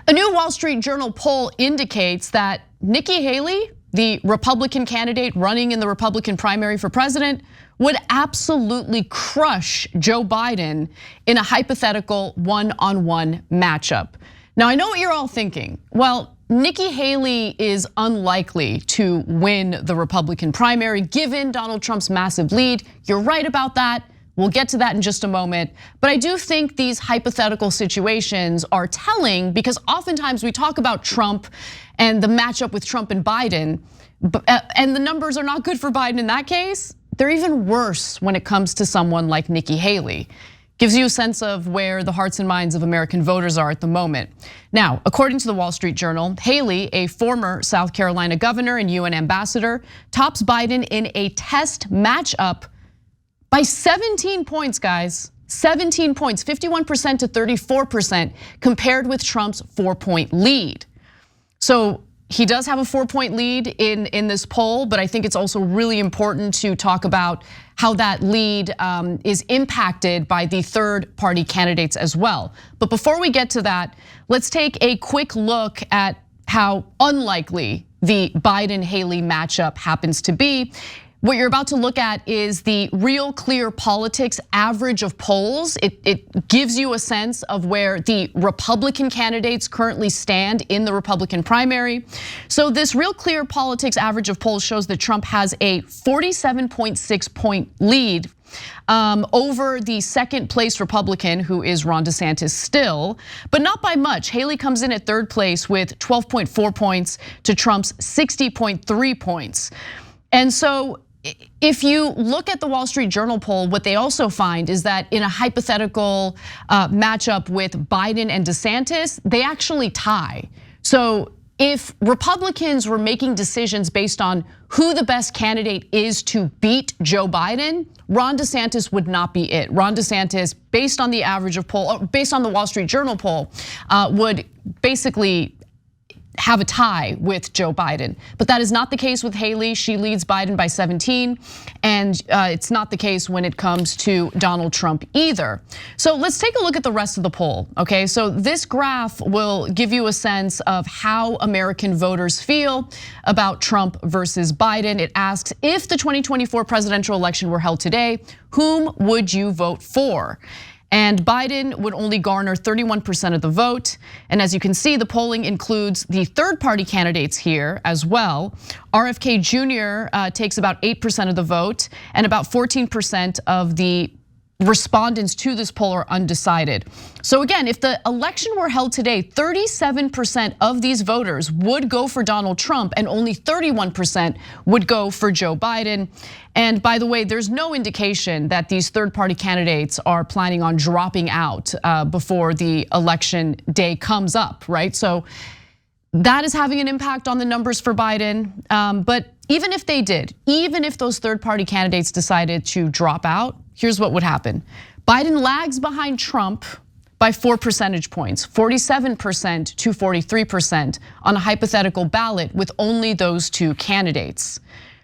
A new Wall Street Journal poll indicates that Nikki Haley, the Republican candidate running in the Republican primary for president, would absolutely crush Joe Biden in a hypothetical one-on-one matchup. Now, I know what you're all thinking. Well, Nikki Haley is unlikely to win the Republican primary given Donald Trump's massive lead. You're right about that. We'll get to that in just a moment. But I do think these hypothetical situations are telling because oftentimes we talk about Trump and the matchup with Trump and Biden, and the numbers are not good for Biden in that case. They're even worse when it comes to someone like Nikki Haley. Gives you a sense of where the hearts and minds of American voters are at the moment. Now, according to the Wall Street Journal, Haley, a former South Carolina governor and UN ambassador, tops Biden in a test matchup by 17 points, guys. 17 points, 51% to 34%, compared with Trump's 4-point lead. So he does have a 4-point lead in this poll, but I think it's also really important to talk about how that lead is impacted by the third-party candidates as well. But before we get to that, let's take a quick look at how unlikely the Biden-Haley matchup happens to be. What you're about to look at is the Real Clear Politics average of polls. It gives you a sense of where the Republican candidates currently stand in the Republican primary. So this Real Clear Politics average of polls shows that Trump has a 47.6 point lead over the second place Republican, who is Ron DeSantis still, but not by much. Haley comes in at third place with 12.4 points to Trump's 60.3 points. And so if you look at the Wall Street Journal poll, what they also find is that in a hypothetical matchup with Biden and DeSantis, they actually tie. So if Republicans were making decisions based on who the best candidate is to beat Joe Biden, Ron DeSantis would not be it. Ron DeSantis, based on the average of poll, based on the Wall Street Journal poll, would basically have a tie with Joe Biden. But that is not the case with Haley. She leads Biden by 17, and it's not the case when it comes to Donald Trump either. So let's take a look at the rest of the poll, okay? So this graph will give you a sense of how American voters feel about Trump versus Biden. It asks, if the 2024 presidential election were held today, whom would you vote for? And Biden would only garner 31% of the vote. And as you can see, the polling includes the third-party candidates here as well. RFK Jr. Takes about 8% of the vote, and about 14% of the respondents to this poll are undecided. So again, if the election were held today, 37% of these voters would go for Donald Trump and only 31% would go for Joe Biden. And by the way, there's no indication that these third-party candidates are planning on dropping out before the election day comes up, right? So that is having an impact on the numbers for Biden. But even if they did, even if those third-party candidates decided to drop out, here's what would happen. Biden lags behind Trump by 4 percentage points, 47% to 43% on a hypothetical ballot with only those two candidates.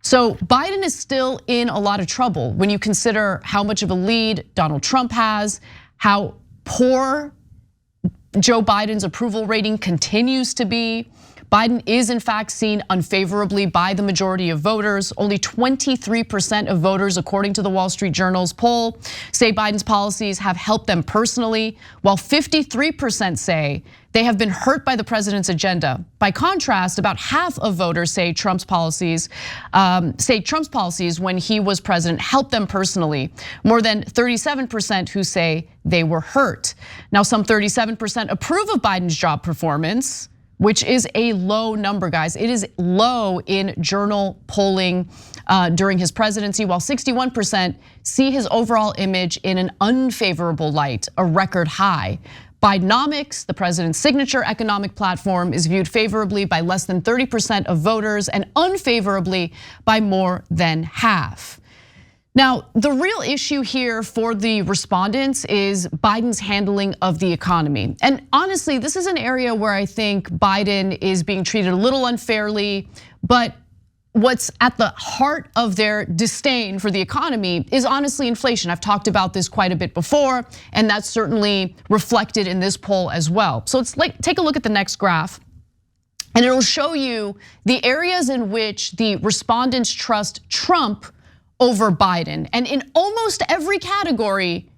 So Biden is still in a lot of trouble when you consider how much of a lead Donald Trump has, how poor Joe Biden's approval rating continues to be. Biden is in fact seen unfavorably by the majority of voters. Only 23% of voters, according to the Wall Street Journal's poll, say Biden's policies have helped them personally, while 53% say they have been hurt by the president's agenda. By contrast, about half of voters say Trump's policies when he was president helped them personally. More than 37% who say they were hurt. Now, some 37% approve of Biden's job performance, which is a low number, guys. It is low in journal polling during his presidency, while 61% see his overall image in an unfavorable light, a record high. Bidenomics, the president's signature economic platform, is viewed favorably by less than 30% of voters and unfavorably by more than half. Now, the real issue here for the respondents is Biden's handling of the economy. And honestly, this is an area where I think Biden is being treated a little unfairly, but what's at the heart of their disdain for the economy is honestly inflation. I've talked about this quite a bit before, and that's certainly reflected in this poll as well. So it's like, take a look at the next graph, and it'll show you the areas in which the respondents trust Trump over Biden. And in almost every category,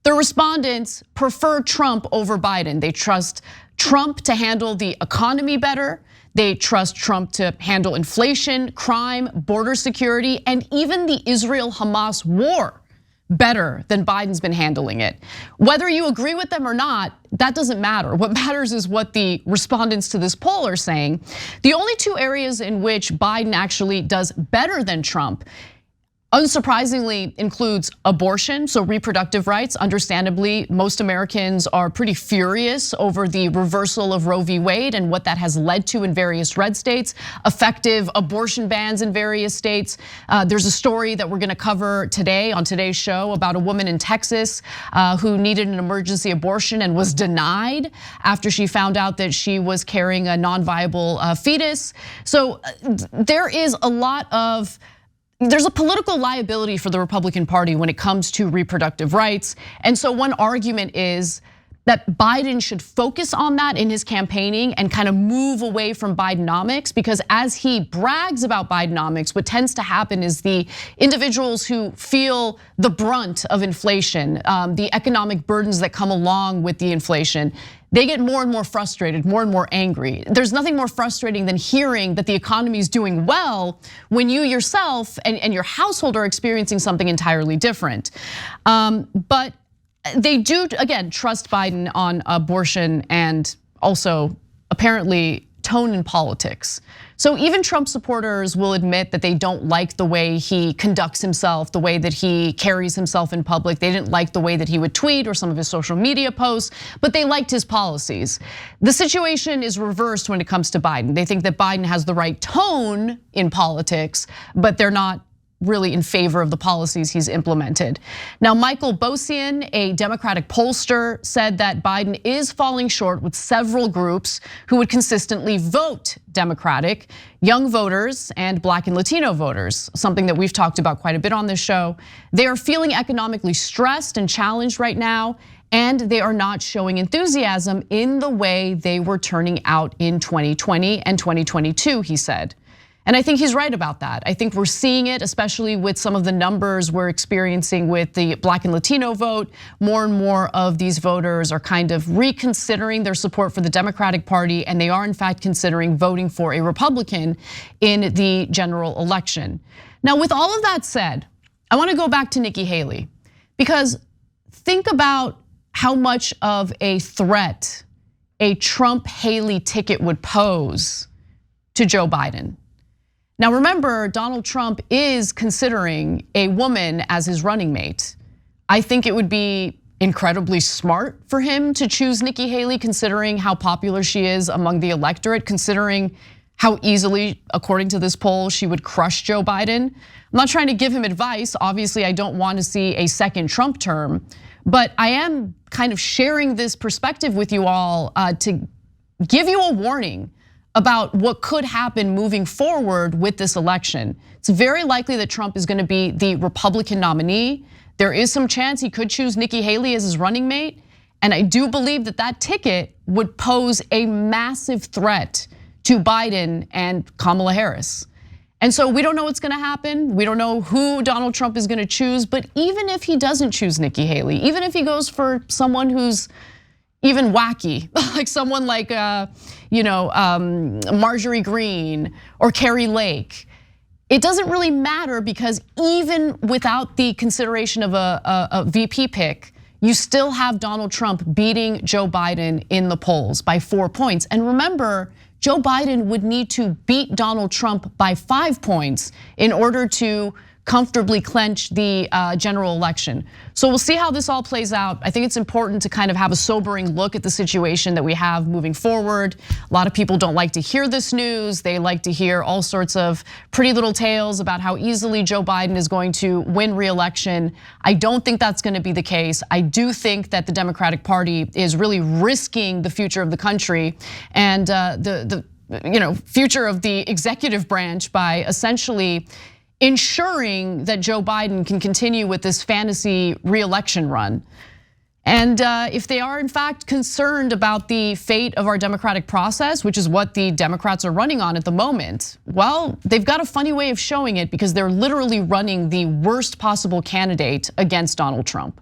the respondents prefer Trump over Biden. They trust Trump to handle the economy better. They trust Trump to handle inflation, crime, border security, and even the Israel-Hamas war better than Biden's been handling it. Whether you agree with them or not, that doesn't matter. What matters is what the respondents to this poll are saying. The only two areas in which Biden actually does better than Trump, unsurprisingly, includes abortion, so reproductive rights. Understandably, most Americans are pretty furious over the reversal of Roe v. Wade and what that has led to in various red states, effective abortion bans in various states. There's a story that we're gonna cover today on today's show about a woman in Texas who needed an emergency abortion and was denied after she found out that she was carrying a non-viable fetus. So there is a lot of there's a political liability for the Republican Party when it comes to reproductive rights. And so one argument is that Biden should focus on that in his campaigning and kind of move away from Bidenomics, because as he brags about Bidenomics, what tends to happen is the individuals who feel the brunt of inflation, the economic burdens that come along with the inflation, they get more and more frustrated, more and more angry. There's nothing more frustrating than hearing that the economy is doing well when you yourself and your household are experiencing something entirely different. But they do, again, trust Biden on abortion and also apparently tone in politics. So even Trump supporters will admit that they don't like the way he conducts himself, the way that he carries himself in public. They didn't like the way that he would tweet or some of his social media posts, but they liked his policies. The situation is reversed when it comes to Biden. They think that Biden has the right tone in politics, but they're not really in favor of the policies he's implemented. Now, Michael Bosian, a Democratic pollster, said that Biden is falling short with several groups who would consistently vote Democratic, young voters and Black and Latino voters, something that we've talked about quite a bit on this show. They are feeling economically stressed and challenged right now, and they are not showing enthusiasm in the way they were turning out in 2020 and 2022, he said. And I think he's right about that. I think we're seeing it, especially with some of the numbers we're experiencing with the Black and Latino vote. More and more of these voters are kind of reconsidering their support for the Democratic Party, and they are in fact considering voting for a Republican in the general election. Now, with all of that said, I wanna go back to Nikki Haley, because think about how much of a threat a Trump-Haley ticket would pose to Joe Biden. Now remember, Donald Trump is considering a woman as his running mate. I think it would be incredibly smart for him to choose Nikki Haley, considering how popular she is among the electorate, considering how easily, according to this poll, she would crush Joe Biden. I'm not trying to give him advice. Obviously, I don't want to see a second Trump term, but I am kind of sharing this perspective with you all to give you a warning about what could happen moving forward with this election. It's very likely that Trump is gonna be the Republican nominee. There is some chance he could choose Nikki Haley as his running mate. And I do believe that that ticket would pose a massive threat to Biden and Kamala Harris. And so we don't know what's gonna happen. We don't know who Donald Trump is gonna choose, but even if he doesn't choose Nikki Haley, even if he goes for someone who's even wacky, like someone like Marjorie Greene or Carrie Lake, it doesn't really matter, because even without the consideration of a VP pick, you still have Donald Trump beating Joe Biden in the polls by 4 points. And remember, Joe Biden would need to beat Donald Trump by 5 points in order to comfortably clinch the general election. So we'll see how this all plays out. I think it's important to kind of have a sobering look at the situation that we have moving forward. A lot of people don't like to hear this news. They like to hear all sorts of pretty little tales about how easily Joe Biden is going to win re-election. I don't think that's gonna be the case. I do think that the Democratic Party is really risking the future of the country, and future of the executive branch by essentially ensuring that Joe Biden can continue with this fantasy re-election run. And if they are in fact concerned about the fate of our democratic process, which is what the Democrats are running on at the moment, well, they've got a funny way of showing it because they're literally running the worst possible candidate against Donald Trump.